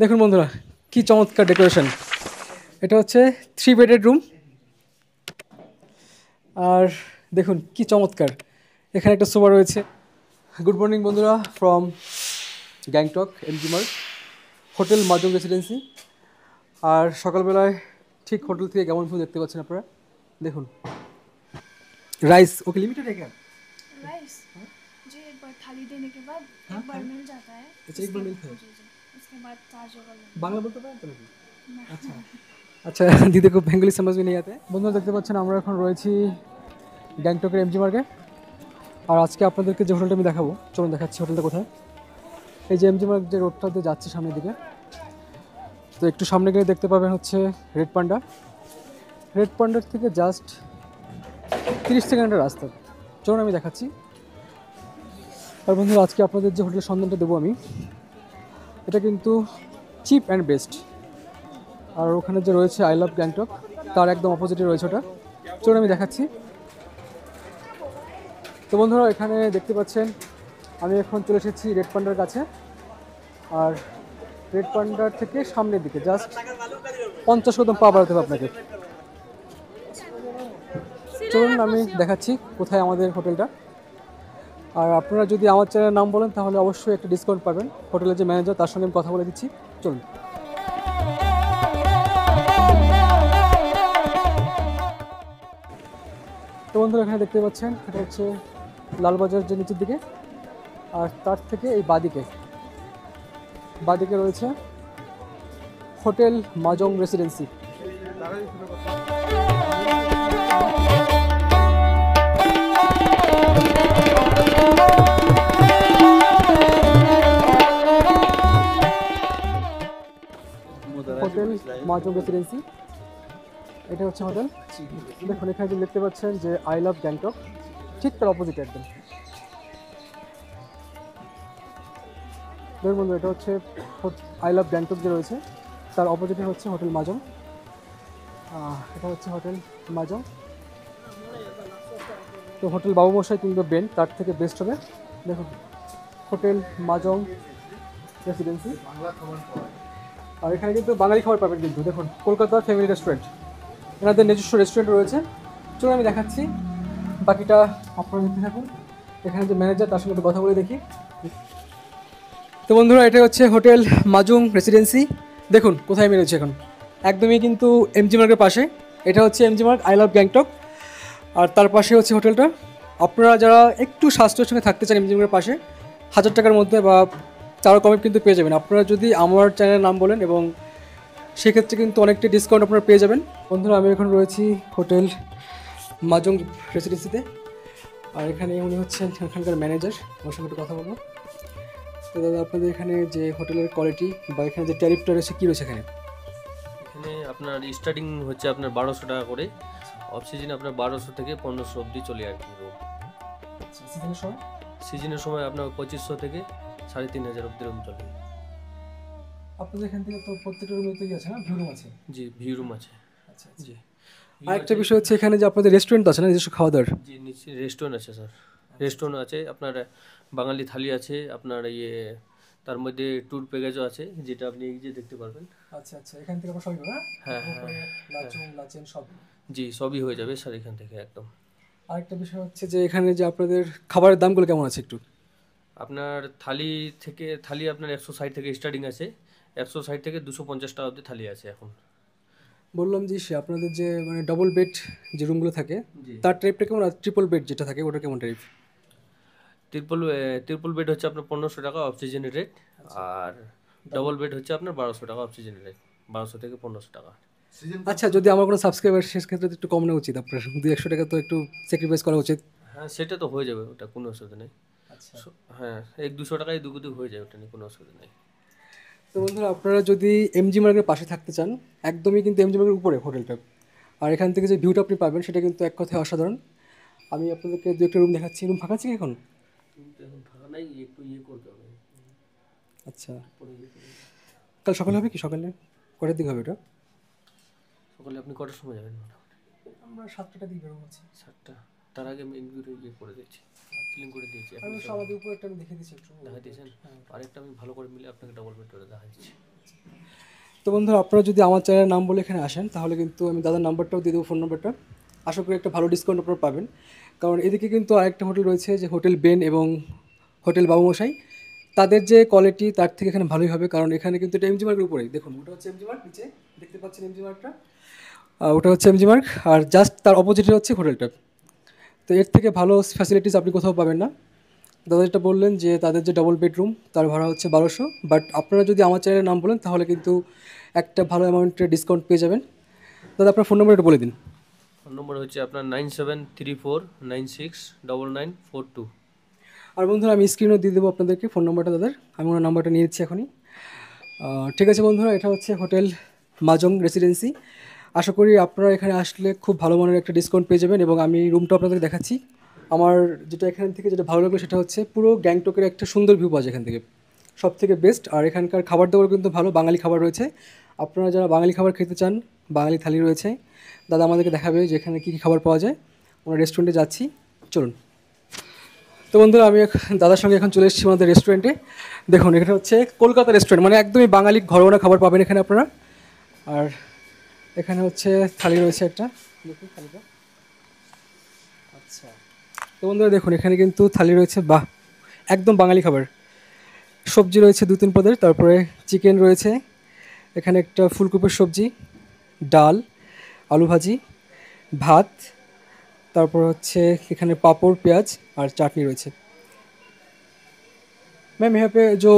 দেখুন বন্ধুরা কি চমৎকার ডেকোরেশন। এটা হচ্ছে 3 বেডের রুম। আর দেখুন কি চমৎকার, এখানে একটা সোফা রয়েছে। গুড মর্নিং বন্ধুরা from Gangtok MG Marg hotel Majong residency. আর সকালবেলায় ঠিক হোটেল থেকে কেমন ভিউ দেখতে পাচ্ছেন আপনারা। দেখুন राइस ओके लिमिटेड है क्या? राइस जी एक बार थाली देने के बाद एक बार मिल जाता है। अच्छा एक बार मिलता है। जी जी उसके बाद चार्ज होगा। বাংলা বলতে পারেন তো নাকি? আচ্ছা আচ্ছা দিদি को বেঙ্গলি समझ में नहीं आता है। বন্ধুরা দেখতে পাচ্ছেন আমরা এখন রয়েছি গ্যাংটকের এমজি মার্গে। আর আজকে আপনাদেরকে যে হোটেলটা আমি দেখাবো, চলুন দেখাচ্ছি হোটেলটা কোথায়। এই যে এমজি মার্গ যে রোডটাতে যাচ্ছে সামনের দিকে, তো একটু সামনে গেলে দেখতে পাবেন হচ্ছে রেড পান্ডা। রেড পান্ডার থেকে জাস্ট 30 সেকেন্ডের রাস্তা। চলুন আমি দেখাচ্ছি। আর বন্ধুরা আজকে আপনাদের যে হোটেলের সন্ধানটা দেবো আমি, এটা কিন্তু চিপ অ্যান্ড বেস্ট। আর ওখানে যে রয়েছে আই লাভ গ্যাংটক, তার একদম অপোজিটে রয়েছে ওটা। চলুন আমি দেখাচ্ছি। তো বন্ধুরা এখানে দেখতে পাচ্ছেন আমি এখন চলে এসেছি রেড পান্ডার কাছে। আর রেড পান্ডার থেকে সামনের দিকে জাস্ট 50 কদম পা বাড়াতে হবে আপনাকে। চলুন আমি দেখাচ্ছি কোথায় আমাদের হোটেলটা। আর আপনারা যদি আমার চ্যানেলের নাম বলেন তাহলে অবশ্যই একটা ডিসকাউন্ট পাবেন। হোটেলের যে ম্যানেজার তার সঙ্গে আমি কথা বলে দিচ্ছি। চলুন। তো বন্ধুরা এখানে দেখতে পাচ্ছেন এটা হচ্ছে লালবাজার যে নিচের দিকে, আর তার থেকে এই বাদিকে রয়েছে hotel Majong residency. Hotel Majong residency, এটা হচ্ছে হোটেল। দেখুন এখানে যে দেখতে পাচ্ছেন যে আই লাভ গ্যাংটক, ঠিক তার অপোজিট একদম। দেখুন বন্ধু এটা হচ্ছে আই লাভ গ্যাংটক যে রয়েছে তার অপোজিটে হচ্ছে হোটেল মাজং। এটা হচ্ছে হোটেল মাজং। তো হোটেল বাবু মশাই কিংবা বেন তার থেকে বেস্ট হবে। দেখুন হোটেল মাজং রেসিডেন্সি। আর এখানে কিন্তু বাঙালি খাবার পাবেন কিন্তু। দেখুন কলকাতা ফ্যামিলি রেস্টুরেন্ট, এনাদের নিজস্ব রেস্টুরেন্ট রয়েছে। চলুন আমি দেখাচ্ছি, বাকিটা আপনারা দেখতে থাকুন। এখানে যে ম্যানেজার তার সঙ্গে একটু কথা বলে দেখি। তো বন্ধুরা এটা হচ্ছে হোটেল মাজং রেসিডেন্সি। দেখুন কোথায় আমি রয়েছি এখন, একদমই কিন্তু এমজি মার্গের পাশে। এটা হচ্ছে এমজি মার্গ আই লাভ গ্যাংটক, আর তার পাশে হচ্ছে হোটেলটা। আপনারা যারা একটু স্বাস্থ্যের সঙ্গে থাকতে চান এমজি মার্গের পাশে 1000 টাকার মধ্যে বা তারও কমে কিন্তু পেয়ে যাবেন আপনারা যদি আমার চ্যানেলের নাম বলেন, এবং সেক্ষেত্রে কিন্তু অনেকটা ডিসকাউন্ট আপনারা পেয়ে যাবেন। বন্ধুরা আমি এখন রয়েছি হোটেল মাজং রেসিডেন্সিতে, আর এখানে উনি হচ্ছেন এখানকার ম্যানেজার। আমার সঙ্গে একটু কথা বলবো। তো দাদা আপনাদের এখানে যে হোটেলের কোয়ালিটি বা এখানে যে ট্যারিফটা রয়েছে কী রয়েছে এখানে? এখানে আপনার স্টার্টিং হচ্ছে আপনার 1200 টাকা করে, অফ সিজনে আপনার 1200 থেকে 1500 অবধি চলে আর কি রুম। সিজনের সময়? সিজনের সময় আপনার 2500 থেকে 3500 অবধি রুম চলে। আপনাদের এখান থেকে তো প্রত্যেকটা রুমেতে কি আছে না ভিউ রুম আছে? জি ভিউ রুম আছে। আচ্ছা জি আরেকটা বিষয় হচ্ছে এখানে যে আপনাদের রেস্টুরেন্ট আছে না, নিজস্ব খাওয়া দাওয়ার? জি নিচে রেস্টুরেন্ট আছে স্যার, রেস্টুরেন্ট আছে আপনার, বাঙালি থালি আছে আপনার, তার মধ্যে ট্যুর প্যাকেজও আছে যেটা আপনি এই যে দেখতে পারবেন। আচ্ছা আচ্ছা এখান থেকে আমরা সবই পাবো? হ্যাঁ হ্যাঁ লাচেন সব? জি সবই হয়ে যাবে স্যার এখান থেকে একদম। আরেকটা বিষয় হচ্ছে যে এখানে যে আপনাদের খাবারের দামগুলো কেমন আছে একটু? আপনার থালি আপনার 160 থেকে স্টার্টিং আছে, 160 থেকে 250 টাকা অবধি থালি আছে এখন। বললাম যে সে আপনাদের যে মানে ডবল বেড যে রুমগুলো থাকে তার টাইপটা কেমন, আর ট্রিপল বেড যেটা থাকে ওটা কেমন টাইপ? ট্রিপল বেড হচ্ছে আপনার 1500 টাকা অফ সিজনের রেট, আর ডবল বেড হচ্ছে আপনার 1200 টাকা অফ সিজনের রেট, 1200 থেকে 1500 টাকা। আচ্ছা যদি আমার কোনো সাবস্ক্রাইবার শেষ ক্ষেত্রে একটু কম নেওয়া উচিত, আপনার 200 টাকা তো একটু স্যাক্রিফাইস করা উচিত। হ্যাঁ সেটা তো হয়ে যাবে, ওটা কোনো অসুবিধা নেই। আচ্ছা হ্যাঁ 100-200 টাকায় দুগুদি হয়ে যাবে, ওটা নিয়ে কোনো অসুবিধা নেই। তো বন্ধুরা আপনারা যদি এমজি মার্গের পাশে থাকতে চান, একদমই কিন্তু এমজি মার্গের উপরে হোটেলটা, আর এখান থেকে যে ভিউটা আপনি পাবেন সেটা কিন্তু এক কথায় অসাধারণ। আমি আপনাদেরকে দু একটা রুম দেখাচ্ছি। রুম ফাঁকা আছে কি এখন? কিন্তু এখন ফাঁকা নাই, একটু করতে হবে। আচ্ছা কাল সকালে হবে কি? সকালে কটার দিকে হবে ওটা? সকালে আপনি কটার সময় যাবেন? আমরা 7টার দিকে বেরোবো আছি। 7টা? তার আগে আমি একটু করে দিচ্ছি, ক্লিন করে দিয়েছি। আমি আমাদের উপরে একটা আমি দেখে দিচ্ছি একটু। দেখা দিয়েছেন? আরেকটা আমি ভালো করে মিলে আপনাকে ডবল বেড করে দেখা দিচ্ছি। তো বন্ধুরা আপনারা যদি আমার চ্যানেলের নাম বলে এখানে আসেন তাহলে কিন্তু আমি দাদার নাম্বারটাও দিয়ে দেবো, ফোন নাম্বারটা। আশা করি একটা ভালো ডিসকাউন্ট আপনারা পাবেন, কারণ এদিকে কিন্তু আরেকটা হোটেল রয়েছে যে হোটেল বেন এবং হোটেল বাবুমশাই, তাদের যে কোয়ালিটি তার থেকে এখানে ভালোই হবে, কারণ এখানে কিন্তু এটা এমজি মার্কের উপরেই। দেখুন ওটা হচ্ছে এমজি মার্ক, নিচে দেখতে পাচ্ছেন এমজি মার্কটা, ওটা হচ্ছে এমজি মার্ক, আর জাস্ট তার অপোজিটে হচ্ছে হোটেলটা। তো এর থেকে ভালো ফ্যাসিলিটিস আপনি কোথাও পাবেন না। দাদা যেটা বললেন যে তাদের যে ডবল বেডরুম তার ভাড়া হচ্ছে 1200, বাট আপনারা যদি আমার চ্যানেলের নাম বলেন তাহলে কিন্তু একটা ভালো অ্যামাউন্টের ডিসকাউন্ট পেয়ে যাবেন। দাদা আপনার ফোন নাম্বারটা বলে দিন। ফোন নম্বর হচ্ছে আপনার 9734969942। আর বন্ধুরা আমি স্ক্রিনও দিয়ে দেবো আপনাদেরকে ফোন নাম্বারটা দাদার, আমি ওনার নাম্বারটা নিয়ে নিচ্ছি এখনই। ঠিক আছে বন্ধুরা, এটা হচ্ছে হোটেল মাজং রেসিডেন্সি। আশা করি আপনারা এখানে আসলে খুব ভালো মানের একটা ডিসকাউন্ট পেয়ে যাবেন, এবং আমি রুমটা আপনাদের দেখাচ্ছি। আমার যেটা এখান থেকে যেটা ভালো লাগলো সেটা হচ্ছে পুরো গ্যাংটকের একটা সুন্দর ভিউ পাওয়া যায় এখান থেকে, সব থেকে বেস্ট। আর এখানকার খাবার দাবার কিন্তু ভালো, বাঙালি খাবার রয়েছে। আপনারা যারা বাঙালি খাবার খেতে চান, বাঙালি থালি রয়েছে, দাদা আমাদেরকে দেখাবে যে এখানে কী কী খাবার পাওয়া যায়। আমরা রেস্টুরেন্টে যাচ্ছি, চলুন। তো বন্ধুরা আমি দাদার সঙ্গে এখন চলে এসেছি আমাদের রেস্টুরেন্টে। দেখুন এখানে হচ্ছে কলকাতা রেস্টুরেন্ট, মানে একদমই বাঙালি ঘরোয়া খাবার পাবেন এখানে আপনারা। আর এখানে হচ্ছে থালি রয়েছে একটা, দেখুন থালিটা। আচ্ছা, তো বন্ধুরা দেখুন এখানে কিন্তু থালি রয়েছে, বাহ একদম বাঙালি খাবার। সবজি রয়েছে 2-3 পদের, তারপরে চিকেন রয়েছে, এখানে একটা ফুলকপির সবজি, ডাল, আলু ভাজি, ভাত, তারপর হচ্ছে এখানে পাঁপড়, পেঁয়াজ আর চাটনি রয়েছে। मैम यहाँ पे जो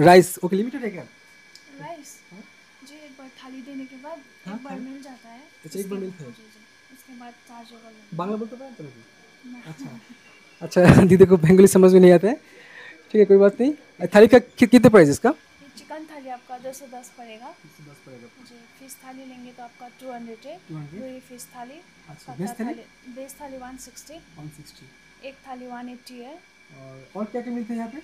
राइस ओके लिमिटेड है क्या? राइस जी एक बार थाली देने के बाद एक बार मिल जाता है। अच्छा, एक बार मिलता है। जी जी, उसके बाद चार्जेबल है। बांग्ला बोलते पारें तो नहीं? अच्छा अच्छा दीदी को बंगाली समझ में नहीं आता है, ठीक है कोई बात नहीं। थाली का कितने प्राइस इसका? ये चिकन थाली आपका 210 पड़ेगा 10 पड़ेगा। जी। फिश थाली लेंगे तो आपका 200 है। 200? वही फिश थाली। अच्छा, पत्ता वेज थाली? वेज थाली 160, 160। एक थाली 180 है। और क्या क्या मिलता है यहाँ पे?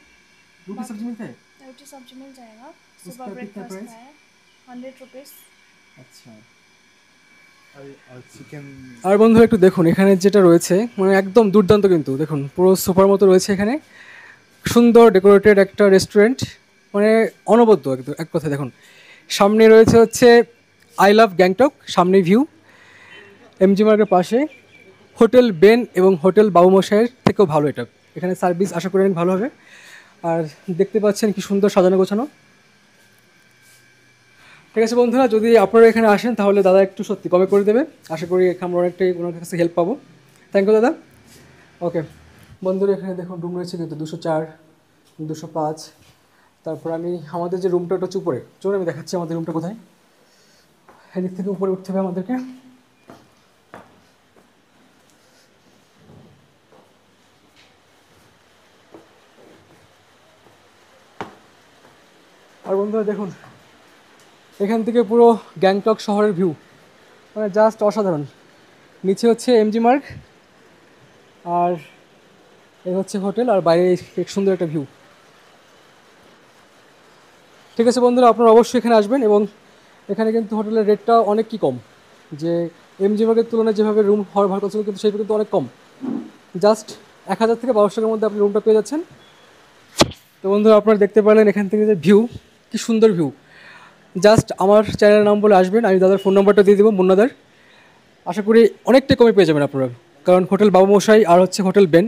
रोटी सब्जी मिलता है? रोटी सब्जी मिल जाएगा। उसका सुबह कितना ब्रेकफास्ट प्राइस? का है 100 रुपीज़। আচ্ছা। আর চিকেন আর বন্ধুরা একটু দেখুন এখানে যেটা রয়েছে মানে একদম দুর্দান্ত, কিন্তু দেখুন পুরো সুপার মতো রয়েছে এখানে, সুন্দর ডেকোরেটেড একটা রেস্টুরেন্ট, মানে অনবদ্য একদম এক কথায়। দেখুন সামনে রয়েছে হচ্ছে আই লাভ গ্যাংটক, সামনে ভিউ, এমজি মার্কের পাশে হোটেল বেন এবং হোটেল বাবুমশাইয়ের থেকেও ভালো এটা। এখানে সার্ভিস আশা করি অনেক ভালো হবে। আর দেখতে পাচ্ছেন কি সুন্দর সাজানো গোছানো। ঠিক আছে বন্ধুরা, যদি আপনারা এখানে আসেন তাহলে দাদা একটু সত্যি কমে করে দেবে। আশা করি এখানে আমরা অনেকটাই ওনার কাছে হেল্প পাবো। থ্যাংক ইউ দাদা। ওকে বন্ধুরা এখানে দেখুন রুম রয়েছে কিন্তু 204, 205। তারপর আমি আমাদের যে রুমটা ওটা হচ্ছে উপরে, চলুন আমি দেখাচ্ছি আমাদের রুমটা কোথায়। এদিক থেকে উপরে উঠতে হবে আমাদেরকে। আর বন্ধুরা দেখুন এখান থেকে পুরো গ্যাংটক শহরের ভিউ, মানে জাস্ট অসাধারণ। নিচে হচ্ছে এমজি মার্গ, আর এই হচ্ছে হোটেল, আর বাইরে এক সুন্দর একটা ভিউ। ঠিক আছে বন্ধুরা, আপনারা অবশ্যই এখানে আসবেন, এবং এখানে কিন্তু হোটেলের রেটটা অনেক কি কম, যে এমজি মার্গের তুলনায় যেভাবে রুম হওয়ার ভাড়া করছিল কিন্তু সেটা কিন্তু অনেক কম, জাস্ট 1000 থেকে 1200 টাকার মধ্যে আপনি রুমটা পেয়ে যাচ্ছেন। তো বন্ধুরা আপনারা দেখতে পারলেন এখান থেকে যে ভিউ, কি সুন্দর ভিউ। জাস্ট আমার চ্যানেলের নাম বলে আসবেন, আমি দাদার ফোন নাম্বারটা দিয়ে দেবো, মুন্নাদার। আশা করি অনেকটাই কমে পেয়ে যাবেন আপনারা, কারণ হোটেল বাবুমশাই আর হচ্ছে হোটেল বেন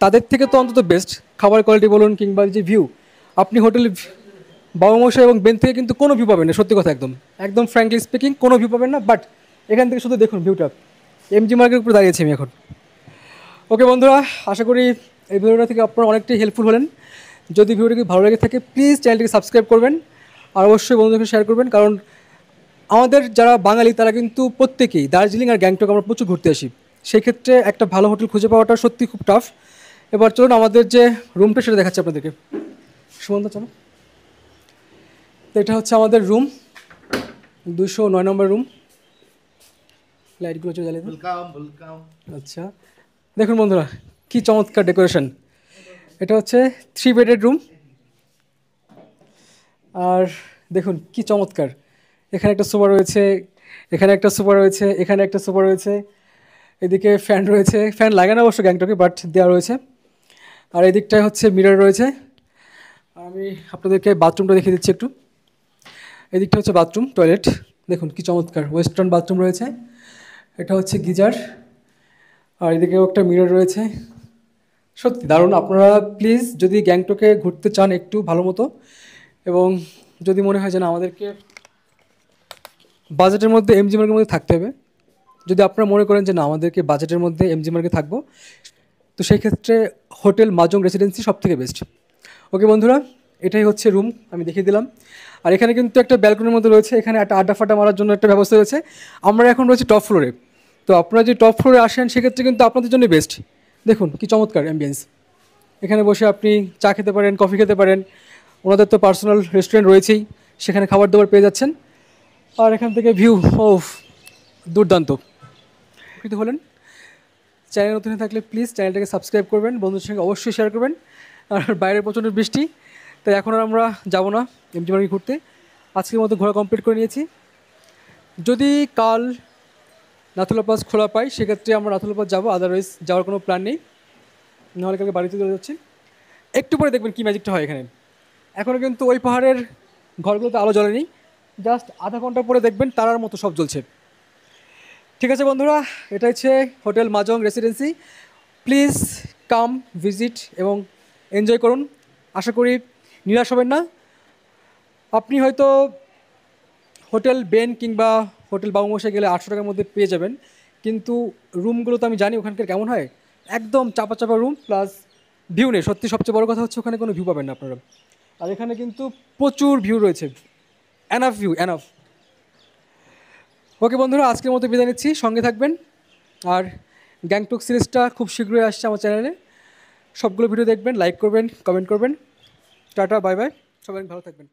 তাদের থেকে তো অন্তত বেস্ট খাবার কোয়ালিটি বলুন কিংবা যে ভিউ, আপনি হোটেল বাবুমশাই এবং বেন থেকে কিন্তু কোনো ভিউ পাবেন না, সত্যি কথা একদম একদম ফ্র্যাঙ্কলি স্পিকিং কোনো ভিউ পাবেন না। বাট এখান থেকে শুধু দেখুন ভিউটা, এমজি মার্কের উপরে দাঁড়িয়েছি আমি এখন। ওকে বন্ধুরা, আশা করি এই ভিডিওটা থেকে আপনারা অনেকটাই হেল্পফুল হলেন। যদি ভিডিওটি ভালো লেগে থাকে প্লিজ চ্যানেলটিকে সাবস্ক্রাইব করবেন, আর অবশ্যই বন্ধুদেরকে শেয়ার করবেন, কারণ আমাদের যারা বাঙালি তারা কিন্তু প্রত্যেকেই দার্জিলিং আর গ্যাংটক আমরা প্রচুর ঘুরতে আসি, সেই ক্ষেত্রে একটা ভালো হোটেল খুঁজে পাওয়াটা সত্যি খুব টাফ। এবার চলুন আমাদের যে রুমটা সেটা দেখাচ্ছি আপনাদেরকে। সুমন্ত চলো, তো এটা হচ্ছে আমাদের রুম, 209 নম্বর রুম। লাইটগুলো চলে জ্বালিয়ে দিন। ওয়েলকাম আচ্ছা দেখুন বন্ধুরা কি চমৎকার ডেকোরেশন। এটা হচ্ছে 3 বেডেড রুম, আর দেখুন কি চমৎকার। এখানে একটা সোফা রয়েছে, এখানে একটা সোফা রয়েছে, এখানে একটা সোফা রয়েছে, এদিকে ফ্যান রয়েছে, ফ্যান লাগানো অবশ্য গ্যাংটকে বাট দেওয়া রয়েছে, আর এদিকটায় হচ্ছে মিরর রয়েছে। আর আমি আপনাদেরকে বাথরুমটা দেখিয়ে দিচ্ছি একটু। এদিকটা হচ্ছে বাথরুম টয়লেট, দেখুন কি চমৎকার ওয়েস্টার্ন বাথরুম রয়েছে, এটা হচ্ছে গিজার, আর এদিকেও একটা মিরর রয়েছে। সত্যি দারুণ। আপনারা প্লিজ যদি গ্যাংটকে ঘুরতে চান একটু ভালো মতো, এবং যদি মনে হয় যে না আমাদেরকে বাজেটের মধ্যে এমজি মার্কের মধ্যে থাকতে হবে, যদি আপনারা মনে করেন যে না আমাদেরকে বাজেটের মধ্যে এমজি মার্কে থাকবো, তো সেই ক্ষেত্রে হোটেল মাজং রেসিডেন্সি সব থেকে বেস্ট। ওকে বন্ধুরা, এটাই হচ্ছে রুম, আমি দেখিয়ে দিলাম। আর এখানে কিন্তু একটা ব্যালকনির মধ্যে রয়েছে, এখানে একটা আড্ডা ফাড্ডা মারার জন্য একটা ব্যবস্থা রয়েছে। আমরা এখন রয়েছে টপ ফ্লোরে, তো আপনারা যদি টপ ফ্লোরে আসেন সেক্ষেত্রে কিন্তু আপনাদের জন্য বেস্ট। দেখুন কি চমৎকার অ্যাম্বিয়েন্স, এখানে বসে আপনি চা খেতে পারেন, কফি খেতে পারেন, ওনাদের তো পার্সোনাল রেস্টুরেন্ট রয়েছেই, সেখানে খাবার দাবার পেয়ে যাচ্ছেন। আর এখান থেকে ভিউ ও দুর্দান্ত। উপকৃত হলেন, চ্যানেল নতুন হয়ে থাকলে প্লিজ চ্যানেলটাকে সাবস্ক্রাইব করবেন, বন্ধুদের সঙ্গে অবশ্যই শেয়ার করবেন। আর বাইরে প্রচণ্ড বৃষ্টি, তাই এখন আর আমরা যাব না এমজি মার্কেট ঘুরতে, আজকের মতো ঘোরা কমপ্লিট করে নিয়েছি। যদি কাল নাথুলা পাস খোলা পাই সেক্ষেত্রে আমরা নাথুলা পাস যাবো, আদারওয়াইজ যাওয়ার কোনো প্ল্যান নেই, নাহলে কালকে বাড়িতে চলে যাচ্ছি। একটু পরে দেখবেন কী ম্যাজিকটা হয় এখানে। এখনও কিন্তু ওই পাহাড়ের ঘরগুলোতে আলো জ্বলেনি, জাস্ট আধা ঘন্টা পরে দেখবেন তারার মতো সব জ্বলছে। ঠিক আছে বন্ধুরা, এটা হচ্ছে hotel Majong residency. Please come visit এবং এনজয় করুন, আশা করি নিরাশ হবেন না। আপনি হয়তো হোটেল বেন কিংবা হোটেল বাবুমশাই গেলে 800 টাকার মধ্যে পেয়ে যাবেন, কিন্তু রুমগুলো তো আমি জানি ওখানকার কেমন হয়, একদম চাপা চাপা রুম, প্লাস ভিউ নেই। সত্যি সবচেয়ে বড় কথা হচ্ছে ওখানে কোনো ভিউ পাবেন না আপনারা, আর এখানে কিন্তু প্রচুর ভিউ রয়েছে, এনাফ ভিউ, এনাফ। ওকে বন্ধুরা, আজকের মতো বিদায় নিচ্ছি, সঙ্গে থাকবেন। আর গ্যাংটক সিরিজটা খুব শীঘ্রই আসছে আমার চ্যানেলে, সবগুলো ভিডিও দেখবেন, লাইক করবেন, কমেন্ট করবেন। টাটা, বাই বাই, সবাই ভালো থাকবেন।